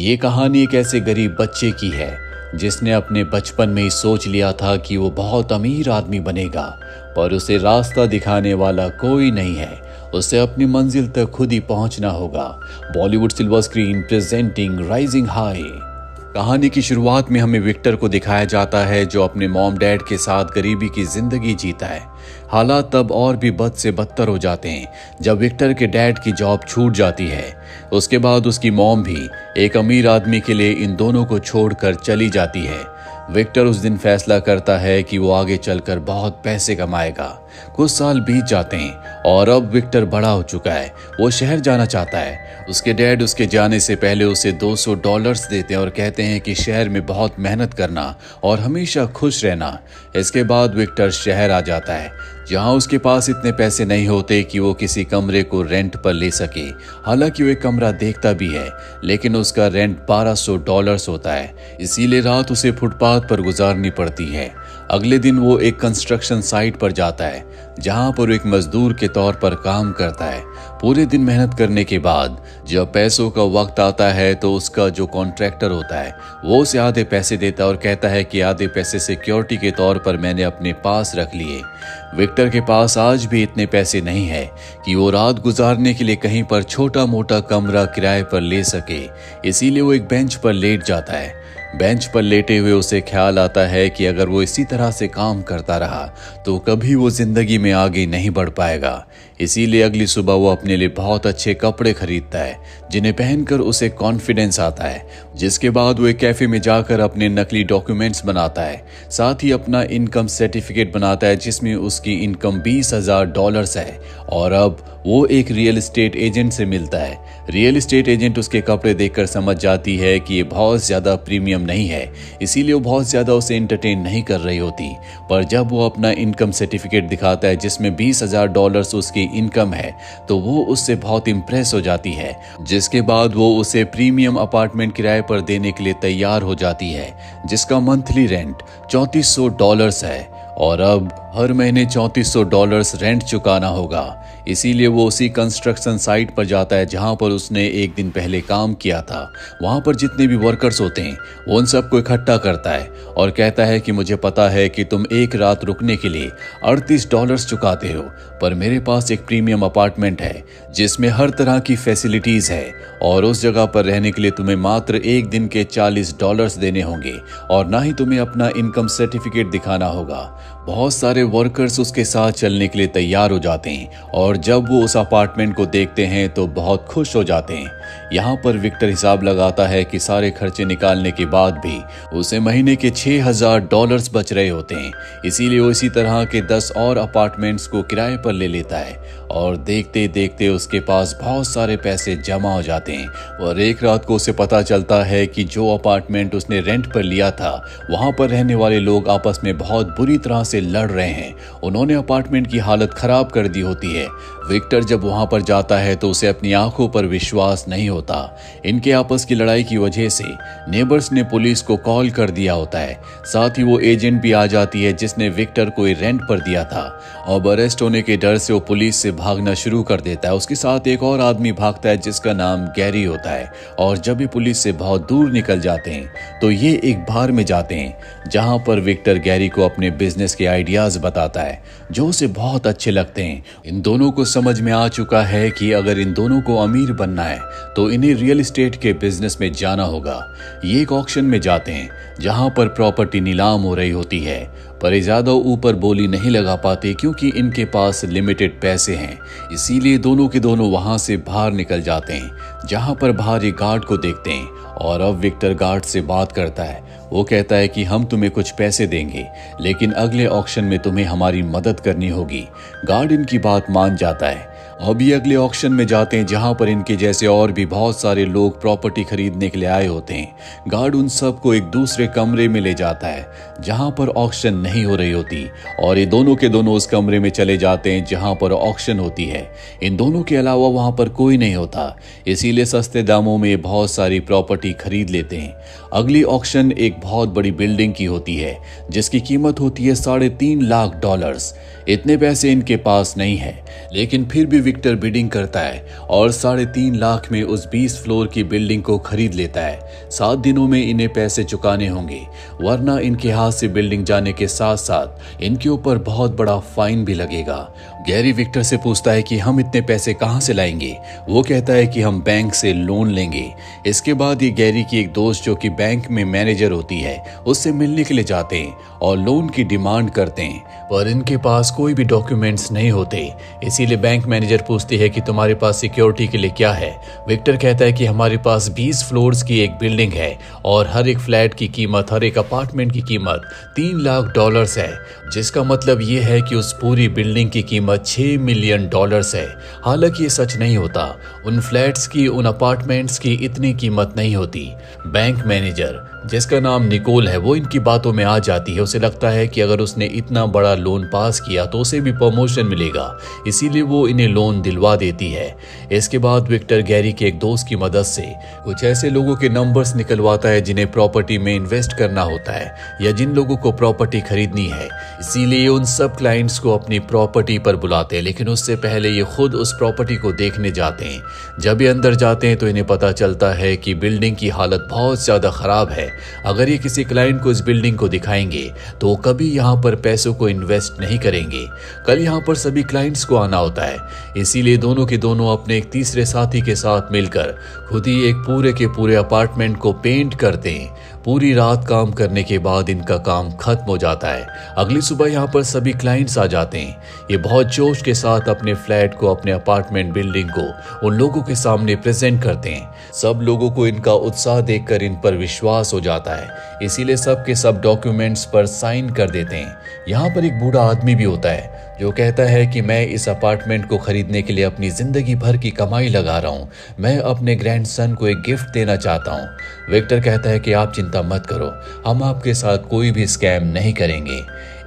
ये कहानी एक ऐसे गरीब बच्चे की है जिसने अपने बचपन में ही सोच लिया था कि वो बहुत अमीर आदमी बनेगा, पर उसे रास्ता दिखाने वाला कोई नहीं है। उसे अपनी मंजिल तक खुद ही पहुंचना होगा। Bollywood silver screen presenting rising high. कहानी की शुरुआत में हमें विक्टर को दिखाया जाता है जो अपने मॉम डैड के साथ गरीबी की जिंदगी जीता है। हालात तब और भी बद से बदतर हो जाते हैं जब विक्टर के डैड की जॉब छूट जाती है। उसके बाद उसकी मॉम भी एक अमीर आदमी के लिए इन दोनों को छोड़कर चली जाती है। विक्टर उस दिन फैसला करता है कि वो आगे चलकर बहुत पैसे कमाएगा। कुछ साल बीत जाते हैं और अब विक्टर बड़ा हो चुका है। वो शहर जाना चाहता है। उसके डैड उसके जाने से पहले उसे $200 देते हैं और कहते हैं कि शहर में बहुत मेहनत करना और हमेशा खुश रहना। इसके बाद विक्टर शहर आ जाता है जहां उसके पास इतने पैसे नहीं होते कि वो किसी कमरे को रेंट पर ले सके। हालांकि वो एक कमरा देखता भी है, लेकिन उसका रेंट $1200 होता है, इसीलिए रात उसे फुटपाथ पर गुजारनी पड़ती है। अगले दिन वो एक कंस्ट्रक्शन साइट पर जाता है जहां पर एक मजदूर के तौर पर काम करता है। पूरे दिन मेहनत करने के बाद जब पैसों का वक्त आता है तो उसका जो कॉन्ट्रैक्टर होता है वो उसे आधे पैसे देता है और कहता है कि आधे पैसे सिक्योरिटी के तौर पर मैंने अपने पास रख लिए। विक्टर के पास आज भी इतने पैसे नहीं है कि वो रात गुजारने के लिए कहीं पर छोटा मोटा कमरा किराए पर ले सके, इसीलिए वो एक बेंच पर लेट जाता है। बेंच पर लेटे हुए उसे ख्याल आता है कि अगर वो इसी तरह से काम करता रहा तो कभी वो जिंदगी में आगे नहीं बढ़ पाएगा। इसीलिए अगली सुबह वो अपने लिए बहुत अच्छे कपड़े खरीदता है जिन्हें पहनकर उसे कॉन्फिडेंस आता है। जिसके बाद वो एक कैफे में जाकर अपने नकली डॉक्यूमेंट्स बनाता है, साथ ही अपना इनकम सर्टिफिकेट बनाता है जिसमें उसकी इनकम $20,000 है। और अब वो एक रियल एस्टेट एजेंट से मिलता है। रियल एस्टेट एजेंट उसके कपड़े देखकर समझ जाती है कि ये बहुत ज्यादा प्रीमियम नहीं है, इसीलिए वो बहुत ज्यादा उसे एंटरटेन नहीं कर रही होती। पर जब वो अपना इनकम सर्टिफिकेट दिखाता है जिसमें $20,000 उसकी इनकम है तो वो उससे बहुत इम्प्रेस हो जाती है। जिसके बाद वो उसे प्रीमियम अपार्टमेंट किराए पर देने के लिए तैयार हो जाती है जिसका मंथली रेंट $3400 है और अब हर महीने $3400 रेंट चुकाना होगा। इसीलिए वो उसी कंस्ट्रक्शन साइट पर जाता है जहां पर उसने एक दिन पहले काम किया था। वहां पर जितने भी वर्कर्स होते हैं वो उन सबको इकट्ठा करता है और कहता है कि मुझे पता है कि तुम एक रात रुकने के लिए $38 चुकाते हो, पर मेरे पास एक प्रीमियम अपार्टमेंट है जिसमें हर तरह की फैसिलिटीज है और उस जगह पर रहने के लिए तुम्हें मात्र एक दिन के $40 देने होंगे और ना ही तुम्हें अपना इनकम सर्टिफिकेट दिखाना होगा। बहुत सारे वर्कर्स उसके साथ चलने के लिए तैयार हो जाते हैं और जब वो उस अपार्टमेंट को देखते हैं तो बहुत खुश हो जाते हैं। यहाँ पर विक्टर हिसाब लगाता है कि सारे खर्चे निकालने के बाद भी उसे महीने के $6000 बच रहे होते हैं, इसीलिए वो इसी तरह के 10 और अपार्टमेंट्स को किराए पर ले लेता है और देखते देखते उसके पास बहुत सारे पैसे जमा हो जाते हैं। और एक रात को उसे पता चलता है कि जो अपार्टमेंट उसने रेंट पर लिया था वहां पर रहने वाले लोग आपस में बहुत बुरी तरह से लड़ रहे हैं। उन्होंने अपार्टमेंट की हालत खराब कर दी होती है। विक्टर जब वहां पर जाता है तो उसे अपनी आंखों पर विश्वास नहीं होता। इनके आपस की लड़ाई की वजह से नेबर्स ने पुलिस को कॉल कर दिया होता है। साथ ही वो एजेंट भी आ जाती है जिसने विक्टर को रेंट पर दिया था। अब अरेस्ट होने के डर से वो पुलिस से भागना शुरू कर देता है। उसके साथ एक और आदमी भागता है जिसका नाम गैरी होता है और जब ये पुलिस से बहुत दूर निकल जाते हैं तो ये एक बार में जाते हैं जहां पर विक्टर गैरी को अपने बिजनेस के आइडियाज बताता है जो उसे बहुत अच्छे लगते हैं। इन दोनों को समझ में आ चुका है कि अगर इन दोनों को अमीर बनना है तो इन्हें रियल एस्टेट के बिजनेस में जाना होगा। ये एक ऑक्शन में जाते हैं जहां पर प्रॉपर्टी नीलाम हो रही होती है, पर ये ज्यादा ऊपर बोली नहीं लगा पाते क्योंकि इनके पास लिमिटेड पैसे हैं। इसीलिए दोनों के दोनों वहां से बाहर निकल जाते हैं जहां पर बाहर एक गार्ड को देखते हैं और अब विक्टर गार्ड से बात करता है। वो कहता है कि हम तुम्हें कुछ पैसे देंगे लेकिन अगले ऑक्शन में तुम्हें हमारी मदद करनी होगी। गार्ड इनकी बात मान जाता है। अब ये अगले ऑक्शन में जाते हैं जहां पर इनके जैसे और भी बहुत सारे लोग प्रॉपर्टी खरीदने के लिए आए होते हैं। गार्ड उन सबको एक दूसरे कमरे में ले जाता है जहां पर ऑक्शन नहीं हो रही होती और ये दोनों के दोनों उस कमरे में चले जाते हैं जहां पर ऑक्शन होती है। इन दोनों के अलावा वहां पर कोई नहीं होता, इसीलिए सस्ते दामों में बहुत सारी प्रॉपर्टी खरीद लेते हैं। अगली ऑक्शन एक बहुत बड़ी बिल्डिंग की होती है जिसकी कीमत होती है $3.5 लाख। इतने पैसे इनके पास नहीं है, लेकिन फिर भी विक्टर बिडिंग करता है और 3.5 लाख में उस 20 फ्लोर की बिल्डिंग को खरीद लेता है। 7 दिनों में इन्हें पैसे चुकाने होंगे, वरना इनके हाथ से बिल्डिंग जाने के साथ साथ इनके ऊपर बहुत बड़ा फाइन भी लगेगा। गैरी विक्टर से पूछता है कि हम इतने पैसे कहां से लाएंगे। वो कहता है कि हम बैंक से लोन लेंगे। इसके बाद ये गैरी की एक दोस्त जो कि बैंक में मैनेजर होती है उससे मिलने के लिए जाते हैं और लोन की डिमांड करते हैं, पर इनके पास कोई भी डॉक्यूमेंट्स नहीं होते। इसीलिए बैंक मैनेजर पूछती है कि तुम्हारे पास सिक्योरिटी के लिए क्या है। विक्टर कहता है कि हमारे पास 20 फ्लोर्स की एक बिल्डिंग है और हर एक फ्लैट की कीमत, हर एक अपार्टमेंट की कीमत $3 लाख है, जिसका मतलब ये है कि उस पूरी बिल्डिंग की कीमत $6 मिलियन है। हालांकि ये सच नहीं होता, उन फ्लैट्स की, उन अपार्टमेंट्स की इतनी कीमत नहीं होती। बैंक मैनेजर जिसका नाम निकोल है वो इनकी बातों में आ जाती है। उसे लगता है कि अगर उसने इतना बड़ा लोन पास किया तो उसे भी प्रमोशन मिलेगा, इसीलिए वो इन्हें लोन दिलवा देती है। इसके बाद विक्टर गैरी के एक दोस्त की मदद से कुछ ऐसे लोगों के नंबर्स निकलवाता है जिन्हें प्रॉपर्टी में इन्वेस्ट करना होता है या जिन लोगों को प्रॉपर्टी खरीदनी है। इसीलिए उन सब क्लाइंट्स को अपनी प्रॉपर्टी पर बुलाते हैं, लेकिन उससे पहले ये खुद उस प्रॉपर्टी को देखने जाते हैं। जब ये अंदर जाते हैं तो इन्हें पता चलता है कि बिल्डिंग की हालत बहुत ज्यादा खराब है। अगर ये किसी क्लाइंट को इस बिल्डिंग को दिखाएंगे तो वो कभी यहाँ पर पैसों को इन्वेस्ट नहीं करेंगे। कल यहाँ पर सभी क्लाइंट्स को आना होता है, इसीलिए दोनों के दोनों अपने एक तीसरे साथी के साथ मिलकर खुद ही एक पूरे के पूरे अपार्टमेंट को पेंट करते हैं। पूरी रात काम करने के बाद इनका काम खत्म हो जाता है। अगली सुबह यहाँ पर सभी क्लाइंट्स आ जाते हैं। ये बहुत जोश के साथ अपने फ्लैट को, अपने अपार्टमेंट बिल्डिंग को उन लोगों के सामने प्रेजेंट करते हैं। सब लोगों को इनका उत्साह देखकर इन पर विश्वास हो जाता है, इसीलिए सब के सब डॉक्यूमेंट्स पर साइन कर देते हैं। यहाँ पर एक बूढ़ा आदमी भी होता है जो कहता है कि मैं इस अपार्टमेंट को खरीदने के लिए अपनी जिंदगी भर की कमाई लगा रहा हूँ। मैं अपने ग्रैंडसन को एक गिफ्ट देना चाहता हूँ। विक्टर कहता है कि आप चिंता मत करो, हम आपके साथ कोई भी स्कैम नहीं करेंगे।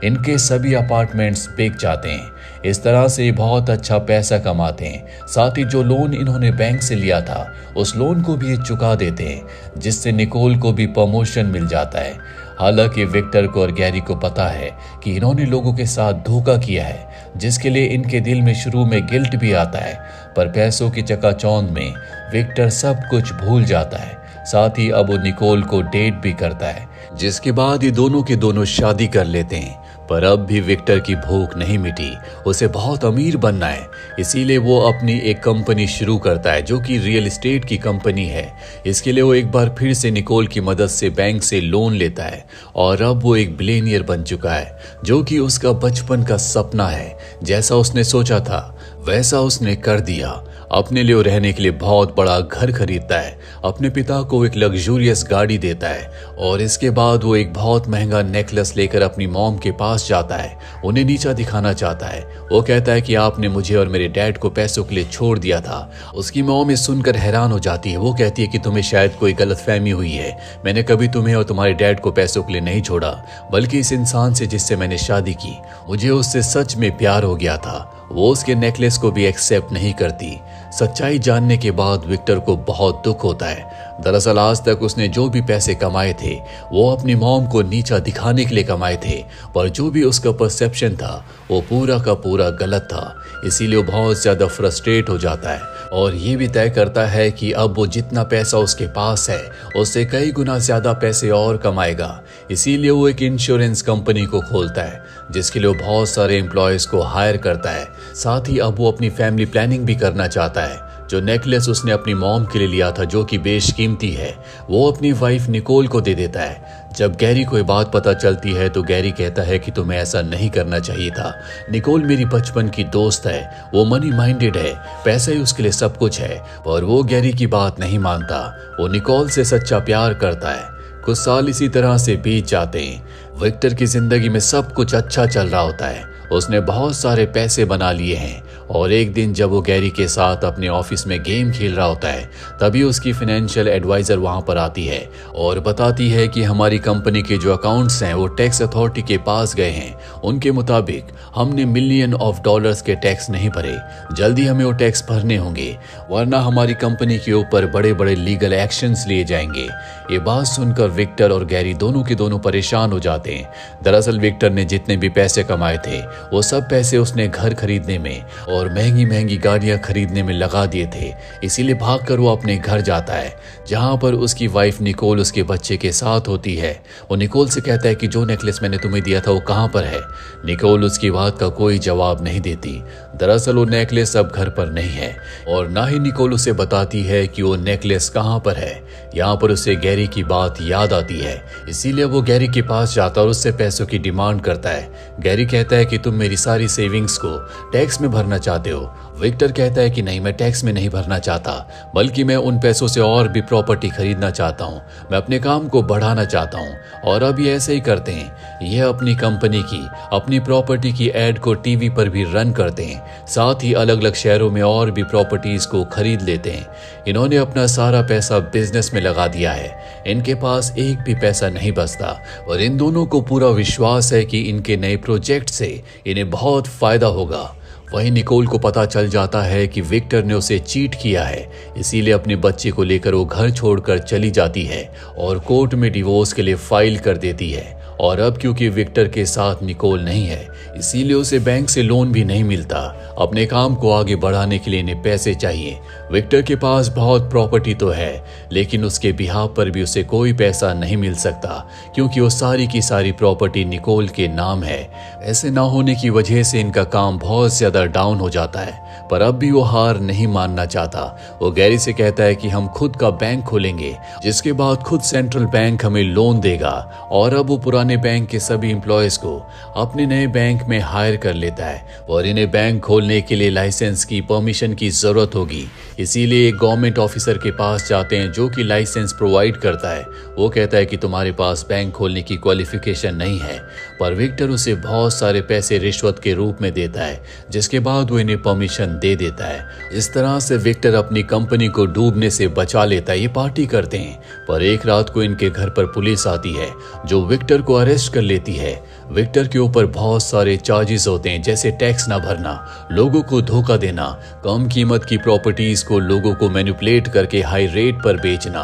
इनके सभी अपार्टमेंट्स बिक जाते हैं। इस तरह से बहुत अच्छा पैसा कमाते हैं। साथ ही जो लोन इन्होंने बैंक से लिया था उस लोन को भी ये चुका देते हैं, जिससे निकोल को भी प्रमोशन मिल जाता है। हालांकि विक्टर को और गैरी को पता है कि इन्होंने लोगों के साथ धोखा किया है, जिसके लिए इनके दिल में शुरू में गिल्ट भी आता है, पर पैसों की चकाचौंध में विक्टर सब कुछ भूल जाता है। साथ ही अब वो निकोल को डेट भी करता है, जिसके बाद ये दोनों के दोनों शादी कर लेते हैं। पर अब भी विक्टर की भूख नहीं मिटी, उसे बहुत अमीर बनना है। इसीलिए वो अपनी एक कंपनी शुरू करता है जो कि रियल एस्टेट की कंपनी है। इसके लिए वो एक बार फिर से निकोल की मदद से बैंक से लोन लेता है और अब वो एक बिलियनियर बन चुका है, जो कि उसका बचपन का सपना है। जैसा उसने सोचा था वैसा उसने कर दिया। अपने लिए रहने के लिए बहुत बड़ा घर खरीदता है, अपने पिता को एक लग्जूरियस गाड़ी देता है और इसके बाद वो एक बहुत महंगा नेकलेस लेकर अपनी मॉम के पास जाता है। उन्हें नीचा दिखाना चाहता है। वो कहता है कि आपने मुझे और मेरे डैड को पैसों के लिए छोड़ दिया था। उसकी मॉम ये सुनकर हैरान हो जाती है। वो कहती है कि तुम्हें शायद कोई गलतफहमी हुई है, मैंने कभी तुम्हें और तुम्हारे डैड को पैसों के लिए नहीं छोड़ा, बल्कि इस इंसान से जिससे मैंने शादी की, मुझे उससे सच में प्यार हो गया था। वो उसके नेकलेस को भी एक्सेप्ट नहीं करती। सच्चाई जानने के बाद विक्टर को बहुत दुख होता है। दरअसल आज तक उसने जो भी पैसे कमाए थे वो अपनी मॉम को नीचा दिखाने के लिए कमाए थे, पर जो भी उसका परसेप्शन था वो पूरा का पूरा गलत था। इसीलिए वो बहुत ज्यादा फ्रस्ट्रेट हो जाता है और ये भी तय करता है कि अब वो जितना पैसा उसके पास है उससे कई गुना ज्यादा पैसे और कमाएगा। इसीलिए वो एक इंश्योरेंस कंपनी को खोलता है, जिसके लिए वो बहुत सारे एम्प्लॉयज को हायर करता है। साथ ही अब वो अपनी फैमिली प्लानिंग भी करना चाहता है। जो नेकलेस उसने अपनी मॉम के लिए लिया था, जो कि बेशकीमती है, वो अपनी वाइफ निकोल को दे देता है। जब गैरी को ये बात पता चलती है तो गैरी कहता है कि तुम्हें ऐसा नहीं करना चाहिए था। निकोल मेरी बचपन की दोस्त है, वो मनी माइंडेड है, पैसा ही उसके लिए सब कुछ है, और वो गैरी की बात नहीं मानता। वो निकोल से सच्चा प्यार करता है। कुछ साल इसी तरह से बीत जाते हैं। विक्टर की जिंदगी में सब कुछ अच्छा चल रहा होता है। उसने बहुत सारे पैसे बना लिए हैं और एक दिन जब वो गैरी के साथ अपने ऑफिस में गेम खेल रहा होता है, तभी उसकी फाइनेंशियल एडवाइजर वहां पर आती है और बताती है कि हमारी कंपनी के जो अकाउंट्स हैं वो टैक्स अथॉरिटी के पास गए हैं। उनके मुताबिक हमने $मिलियन के टैक्स नहीं भरे, जल्दी हमें वो टैक्स भरने होंगे, वरना हमारी कंपनी के ऊपर बड़े बड़े लीगल एक्शंस लिए जाएंगे। ये बात सुनकर विक्टर और गैरी दोनों के दोनों परेशान हो जाते हैं। दरअसल विक्टर ने जितने भी पैसे कमाए थे वो सब पैसे उसने घर खरीदने में और महंगी महंगी गाड़ियां खरीदने में लगा दिए थे। इसीलिए भागकर वो अपने घर जाता है, जहां पर उसकी वाइफ निकोल उसके बच्चे के साथ होती है। वो निकोल से कहता है कि जो नेकलेस मैंने तुम्हें दिया था वो कहाँ पर है। निकोल उसकी बात का कोई जवाब नहीं देती। दरअसल वो नेकलेस अब घर पर नहीं है और ना ही निकोल उसे बताती है कि वो नेकलेस कहाँ पर है। यहाँ पर उसे गैरी की बात याद आती है, इसीलिए वो गैरी के पास जाता और उससे पैसों की डिमांड करता है। गैरी कहता है कि तुम मेरी सारी सेविंग्स को टैक्स में भरना चाहते हो। विक्टर कहता है कि नहीं, मैं टैक्स में नहीं भरना चाहता, बल्कि मैं उन पैसों से और भी प्रॉपर्टी खरीदना चाहता हूँ। मैं अपने काम को बढ़ाना चाहता हूँ। और अब ये ऐसे ही करते हैं, ये अपनी कंपनी की, अपनी प्रॉपर्टी की एड को टीवी पर भी रन करते हैं, साथ ही अलग अलग शहरों में और भी प्रॉपर्टीज को खरीद लेते हैं। इन्होंने अपना सारा पैसा बिजनेस में लगा दिया है। इनके पास एक भी पैसा नहीं बचता और इन दोनों को पूरा विश्वास है कि इनके नए प्रोजेक्ट से इन्हें बहुत फायदा होगा। वहीं निकोल को पता चल जाता है कि विक्टर ने उसे चीट किया है, इसीलिए अपने बच्चे को लेकर वो घर छोड़कर चली जाती है और कोर्ट में डिवोर्स के लिए फाइल कर देती है। और अब क्योंकि विक्टर के साथ निकोल नहीं है, इसीलिए उसे बैंक से लोन भी नहीं मिलता। अपने काम को आगे बढ़ाने के लिए इन्हें पैसे चाहिए। विक्टर के पास बहुत प्रॉपर्टी तो है, लेकिन उसके बिहाव पर भी उसे कोई पैसा नहीं मिल सकता, क्योंकि वो सारी की सारी प्रॉपर्टी निकोल के नाम है। ऐसे ना होने की वजह से इनका काम बहुत ज्यादा डाउन हो जाता है, पर अब भी वो हार नहीं मानना चाहता। वो गैरी से कहता है कि हम खुद का बैंक खोलेंगे, जिसके बाद खुद सेंट्रल बैंक हमें लोन देगा। और अब वो पुराने बैंक के सभी एम्प्लॉयज को अपने नए बैंक में हायर कर लेता है और इन्हें बैंक खोलने के लिए लाइसेंस की परमिशन की जरूरत होगी। इसीलिए एक गवर्नमेंट ऑफिसर के पास जाते हैं जो कि लाइसेंस प्रोवाइड करता है। वो कहता है कि तुम्हारे पास बैंक खोलने की क्वालिफिकेशन नहीं है, पर विक्टर उसे बहुत सारे पैसे रिश्वत के रूप में देता है, जिसके बाद वो इन्हें परमिशन दे देता है। इस तरह से विक्टर अपनी कंपनी को डूबने से बचा लेता है। ये पार्टी करते हैं, पर एक रात को इनके घर पर पुलिस आती है जो विक्टर को अरेस्ट कर लेती है। विक्टर के ऊपर बहुत सारे चार्जेस होते हैं, जैसे टैक्स ना भरना, लोगों को धोखा देना, कम कीमत की प्रॉपर्टीज को लोगों को मैनिपुलेट करके हाई रेट पर बेचना,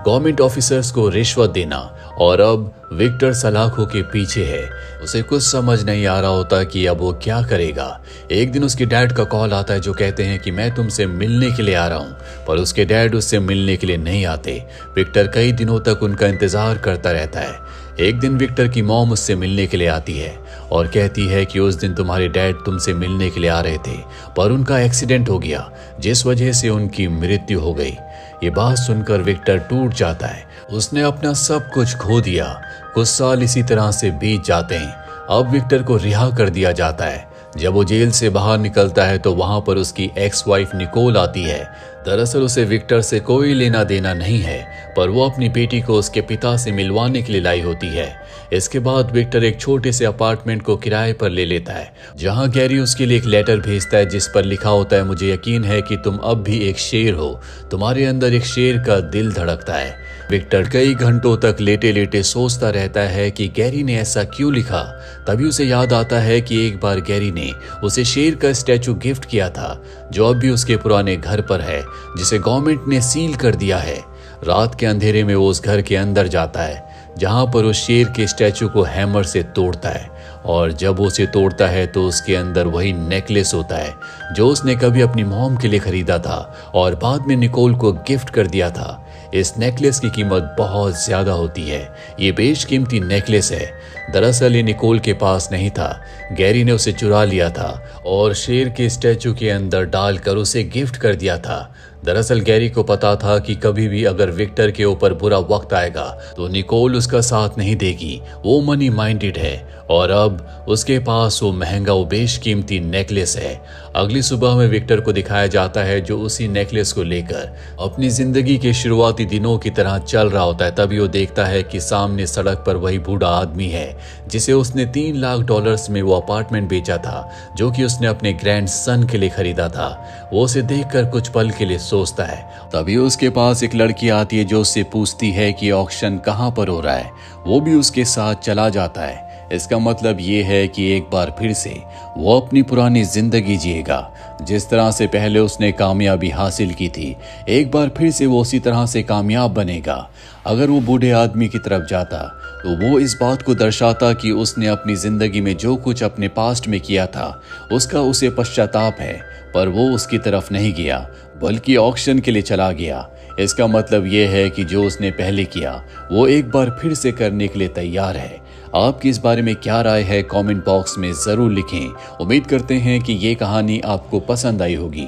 गवर्नमेंट ऑफिसर्स को रिश्वत देना। और अब विक्टर सलाखों के पीछे है। उसे कुछ समझ नहीं आ रहा होता कि अब वो क्या करेगा। एक दिन उसके डैड का कॉल आता है जो कहते हैं कि मैं तुमसे मिलने के लिए आ रहा हूँ, पर उसके डैड उससे मिलने के लिए नहीं आते। विक्टर कई दिनों तक उनका इंतजार करता रहता है। एक दिन विक्टर की मॉम उससे मिलने के लिए आती है और कहती है कि उस दिन तुम्हारे डैड तुमसे मिलने के लिए आ रहे थे, पर उनका एक्सीडेंट हो गया, जिस वजह से उनकी मृत्यु हो गई। ये बात सुनकर विक्टर टूट जाता है। उसने अपना सब कुछ खो दिया। कुछ साल इसी तरह से बीत जाते हैं। अब विक्टर को रिहा कर दिया जाता है। जब वो जेल से बाहर निकलता है तो वहां पर उसकी एक्स वाइफ निकोल आती है। दरअसल उसे विक्टर से कोई लेना देना नहीं है, पर वो अपनी बेटी को उसके पिता से मिलवाने के लिए लाई होती है। इसके बाद विक्टर एक छोटे से अपार्टमेंट को किराए पर ले लेता है, जहां गैरी उसके लिए एक लेटर भेजता है जिस पर लिखा होता है, मुझे यकीन है कि तुम अब भी एक शेर हो, तुम्हारे अंदर एक शेर का दिल धड़कता है। विक्टर कई घंटों तक लेटे लेटे सोचता रहता है कि गैरी ने ऐसा क्यों लिखा। तभी उसे याद आता है कि एक बार गैरी ने उसे शेर का स्टैचू गिफ्ट किया था, जो अब भी उसके पुराने घर पर है, जिसे गवर्नमेंट ने सील कर दिया है। रात के अंधेरे में वो उस घर के अंदर जाता है, जहां पर उस शेर के स्टैचू को हैमर से तोड़ता है। और जब वो उसे तोड़ता है तो उसके अंदर वही नेकलेस होता है जो उसने कभी अपनी मॉम के लिए खरीदा था और बाद में निकोल को गिफ्ट कर दिया था। इस नेकलेस की कीमत बहुत ज्यादा होती है। ये बेशकीमती नेकलेस है। दरअसल ये निकोल के पास नहीं था, गैरी ने उसे चुरा लिया था और शेर के स्टैचू के अंदर डालकर उसे गिफ्ट कर दिया था। दरअसल गैरी को पता था कि कभी भी अगर विक्टर के ऊपर बुरा वक्त आएगा तो निकोल उसका साथ नहीं देगी। वो मनी माइंडेड है और अब उसके पास वो महंगा वो बेशकीमती नेकलेस है। अगली सुबह में विक्टर को दिखाया जाता है जो उसी नेकलेस को लेकर अपनी जिंदगी के शुरुआती दिनों की तरह चल रहा होता है। तभी वो देखता है कि सामने सड़क पर वही बूढ़ा आदमी है जिसे उसने $3 लाख में वो अपार्टमेंट बेचा था, जो कि उसने अपने ग्रैंड सन के लिए खरीदा था। वो उसे देखकर कुछ पल के लिए सोचता है। तभी उसके पास एक लड़की आती है जो उससे पूछती है कि ऑक्शन कहाँ पर हो रहा है। वो भी उसके साथ चला जाता है। इसका मतलब ये है कि एक बार फिर से वो अपनी पुरानी जिंदगी जिएगा, जिस तरह से पहले उसने कामयाबी हासिल की थी। एक बार फिर से वो उसी तरह से कामयाब बनेगा। अगर वो बूढ़े आदमी की तरफ जाता तो वो इस बात को दर्शाता कि उसने अपनी जिंदगी में जो कुछ अपने पास्ट में किया था उसका उसे पश्चाताप है, पर वो उसकी तरफ नहीं गया बल्कि ऑक्शन के लिए चला गया। इसका मतलब ये है कि जो उसने पहले किया वो एक बार फिर से करने के लिए तैयार है। आपकी इस बारे में क्या राय है, कमेंट बॉक्स में ज़रूर लिखें। उम्मीद करते हैं कि ये कहानी आपको पसंद आई होगी।